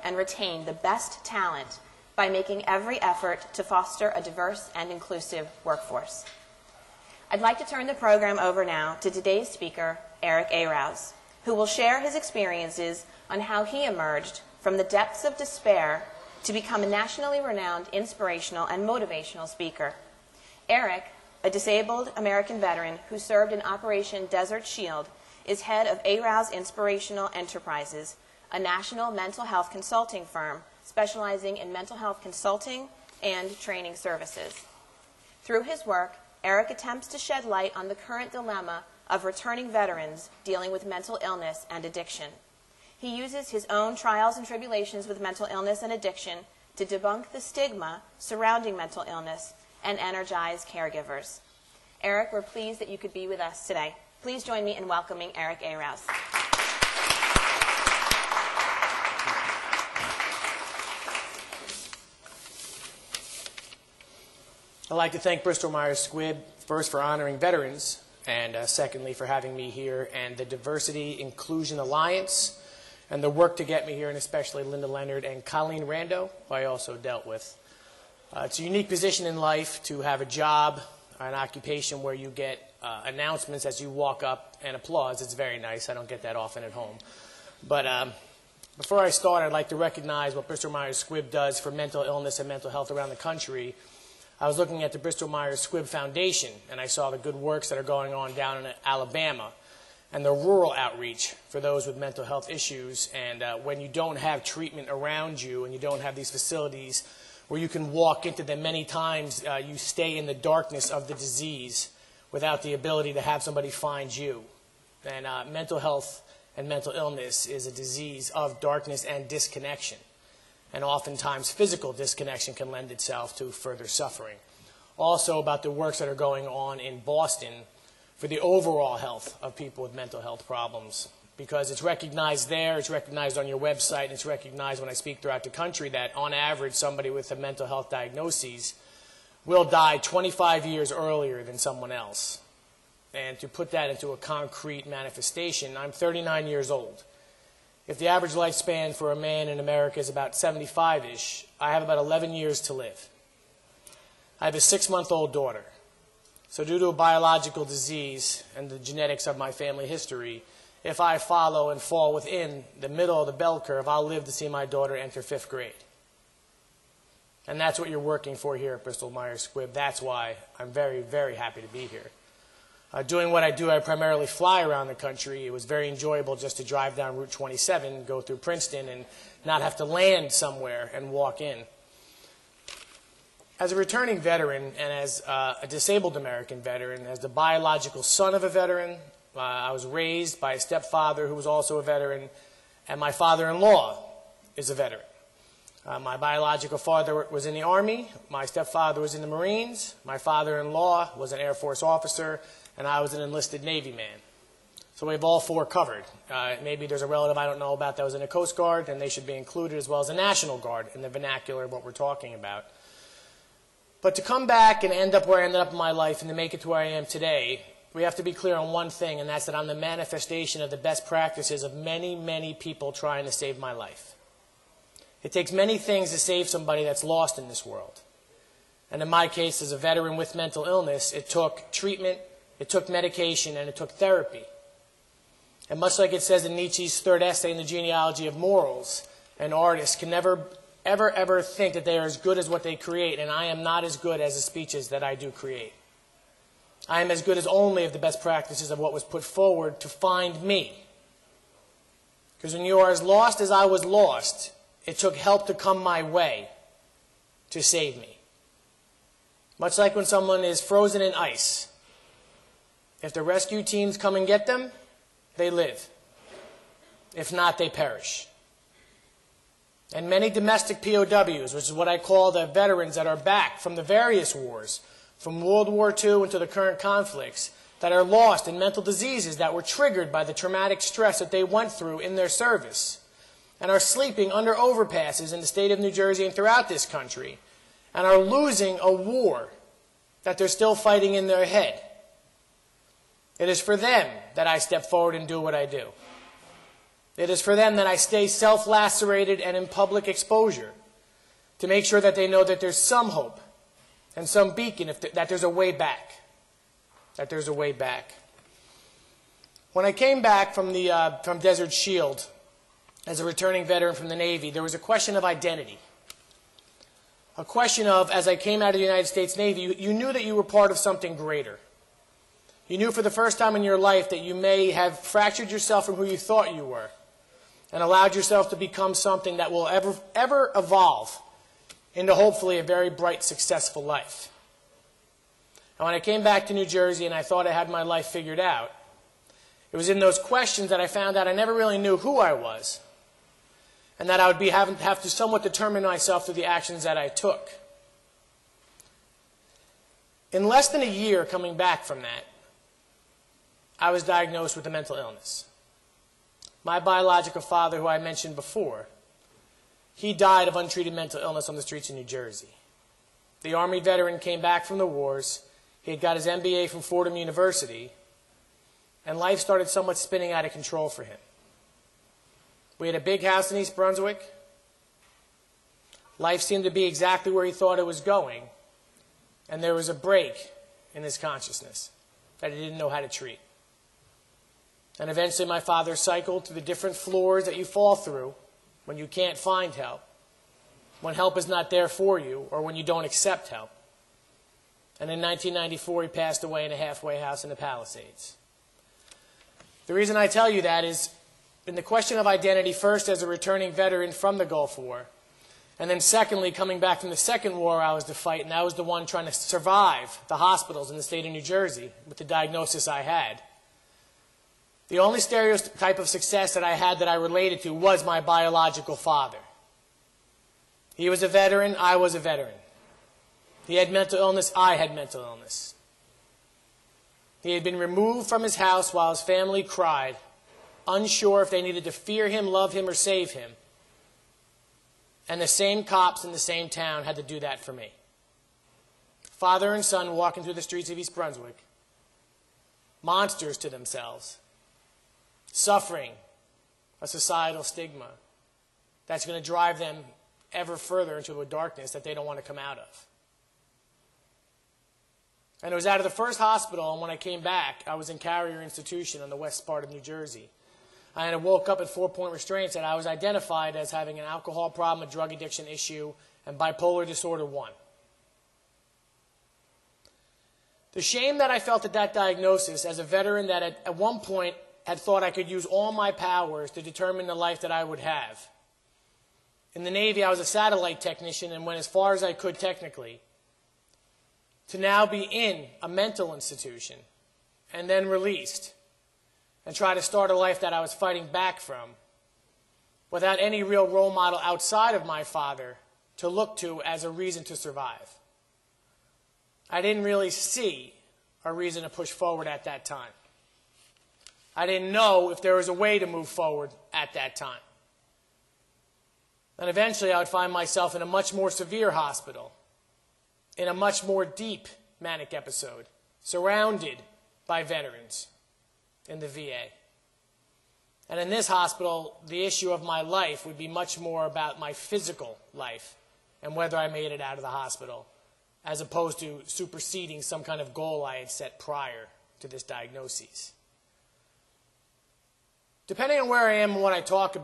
and retain the best talent by making every effort to foster a diverse and inclusive workforce. I'd like to turn the program over now to today's speaker, Eric A. Rouse, who will share his experiences on how he emerged from the depths of despair to become a nationally renowned inspirational and motivational speaker. Eric, a disabled American veteran who served in Operation Desert Shield, is head of A. Rouse Inspirational Enterprises, a national mental health consulting firm specializing in mental health consulting and training services. Through his work, Eric attempts to shed light on the current dilemma of returning veterans dealing with mental illness and addiction. He uses his own trials and tribulations with mental illness and addiction to debunk the stigma surrounding mental illness and energize caregivers. Eric, we're pleased that you could be with us today. Please join me in welcoming Eric A. Rouse. I'd like to thank Bristol-Myers Squibb first for honoring veterans, and secondly for having me here, and the Diversity Inclusion Alliance, and the work to get me here, and especially Linda Leonard and Colleen Rando, who I also dealt with. It's a unique position in life to have a job, an occupation where you get announcements as you walk up and applause. It's very nice. I don't get that often at home. But before I start, I'd like to recognize what Bristol-Myers Squibb does for mental illness and mental health around the country. I was looking at the Bristol-Myers Squibb Foundation, and I saw the good works that are going on down in Alabama and the rural outreach for those with mental health issues. And when you don't have treatment around you and you don't have these facilities where you can walk into them, many times you stay in the darkness of the disease without the ability to have somebody find you. And mental health and mental illness is a disease of darkness and disconnection. And oftentimes physical disconnection can lend itself to further suffering. Also about the works that are going on in Boston for the overall health of people with mental health problems. Because it's recognized there, it's recognized on your website, and it's recognized when I speak throughout the country that on average somebody with a mental health diagnosis will die 25 years earlier than someone else. And to put that into a concrete manifestation, I'm 39 years old. If the average lifespan for a man in America is about 75-ish, I have about 11 years to live. I have a 6-month-old daughter. So due to a biological disease and the genetics of my family history, if I follow and fall within the middle of the bell curve, I'll live to see my daughter enter 5th grade. And that's what you're working for here at Bristol-Myers Squibb. That's why I'm very, very happy to be here. Doing what I do, I primarily fly around the country. It was very enjoyable just to drive down Route 27, go through Princeton, and not have to land somewhere and walk in. As a returning veteran and as a disabled American veteran, as the biological son of a veteran, I was raised by a stepfather who was also a veteran, and my father-in-law is a veteran. My biological father was in the Army, my stepfather was in the Marines, my father-in-law was an Air Force officer, and I was an enlisted Navy man. So we have all four covered. Maybe there's a relative I don't know about that was in the Coast Guard, and they should be included, as well as the National Guard in the vernacular of what we're talking about. But to come back and end up where I ended up in my life and to make it to where I am today, we have to be clear on one thing, and that's that I'm the manifestation of the best practices of many, many people trying to save my life. It takes many things to save somebody that's lost in this world. And in my case, as a veteran with mental illness, it took treatment, it took medication, and it took therapy. And much like it says in Nietzsche's third essay in the Genealogy of Morals, an artist can never, ever think that they are as good as what they create, and I am not as good as the speeches that I do create. I am as good as only of the best practices of what was put forward to find me. Because when you are as lost as I was lost, it took help to come my way to save me. Much like when someone is frozen in ice. If the rescue teams come and get them, they live. If not, they perish. And many domestic POWs, which is what I call the veterans that are back from the various wars, from World War II into the current conflicts, that are lost in mental diseases that were triggered by the traumatic stress that they went through in their service, and are sleeping under overpasses in the state of New Jersey and throughout this country, and are losing a war that they're still fighting in their head. It is for them that I step forward and do what I do. It is for them that I stay self-lacerated and in public exposure to make sure that they know that there's some hope and some beacon, that there's a way back. That there's a way back. When I came back from Desert Shield as a returning veteran from the Navy, there was a question of identity. A question of, as I came out of the United States Navy, you knew that you were part of something greater. You knew for the first time in your life that you may have fractured yourself from who you thought you were and allowed yourself to become something that will ever evolve into hopefully a very bright, successful life. And when I came back to New Jersey and I thought I had my life figured out, it was in those questions that I found out I never really knew who I was, and that I would have to somewhat determine myself through the actions that I took. In less than a year coming back from that, I was diagnosed with a mental illness. My biological father, who I mentioned before, he died of untreated mental illness on the streets of New Jersey. The Army veteran came back from the wars. He had got his MBA from Fordham University, and life started somewhat spinning out of control for him. We had a big house in East Brunswick. Life seemed to be exactly where he thought it was going, and there was a break in his consciousness that he didn't know how to treat. And eventually my father cycled through the different floors that you fall through when you can't find help, when help is not there for you, or when you don't accept help. And in 1994, he passed away in a halfway house in the Palisades. The reason I tell you that is in the question of identity, first as a returning veteran from the Gulf War, and then secondly, coming back from the second war I was to fight, and I was the one trying to survive the hospitals in the state of New Jersey with the diagnosis I had. The only stereotype of success that I had that I related to was my biological father. He was a veteran, I was a veteran. He had mental illness, I had mental illness. He had been removed from his house while his family cried, unsure if they needed to fear him, love him, or save him. And the same cops in the same town had to do that for me. Father and son walking through the streets of East Brunswick, monsters to themselves, suffering a societal stigma that's going to drive them ever further into a darkness that they don't want to come out of. And it was out of the first hospital, and when I came back, I was in Carrier Institution on the west part of New Jersey. I had woke up at 4-point restraints, and I was identified as having an alcohol problem, a drug addiction issue, and bipolar disorder 1. The shame that I felt at that diagnosis as a veteran that at one point had thought I could use all my powers to determine the life that I would have. In the Navy, I was a satellite technician and went as far as I could technically. To now be in a mental institution and then released and try to start a life that I was fighting back from without any real role model outside of my father to look to as a reason to survive. I didn't really see a reason to push forward at that time. I didn't know if there was a way to move forward at that time. And eventually I would find myself in a much more severe hospital, in a much more deep manic episode, surrounded by veterans in the VA. And in this hospital, the issue of my life would be much more about my physical life and whether I made it out of the hospital, as opposed to superseding some kind of goal I had set prior to this diagnosis. Depending on where I am and what I talk about,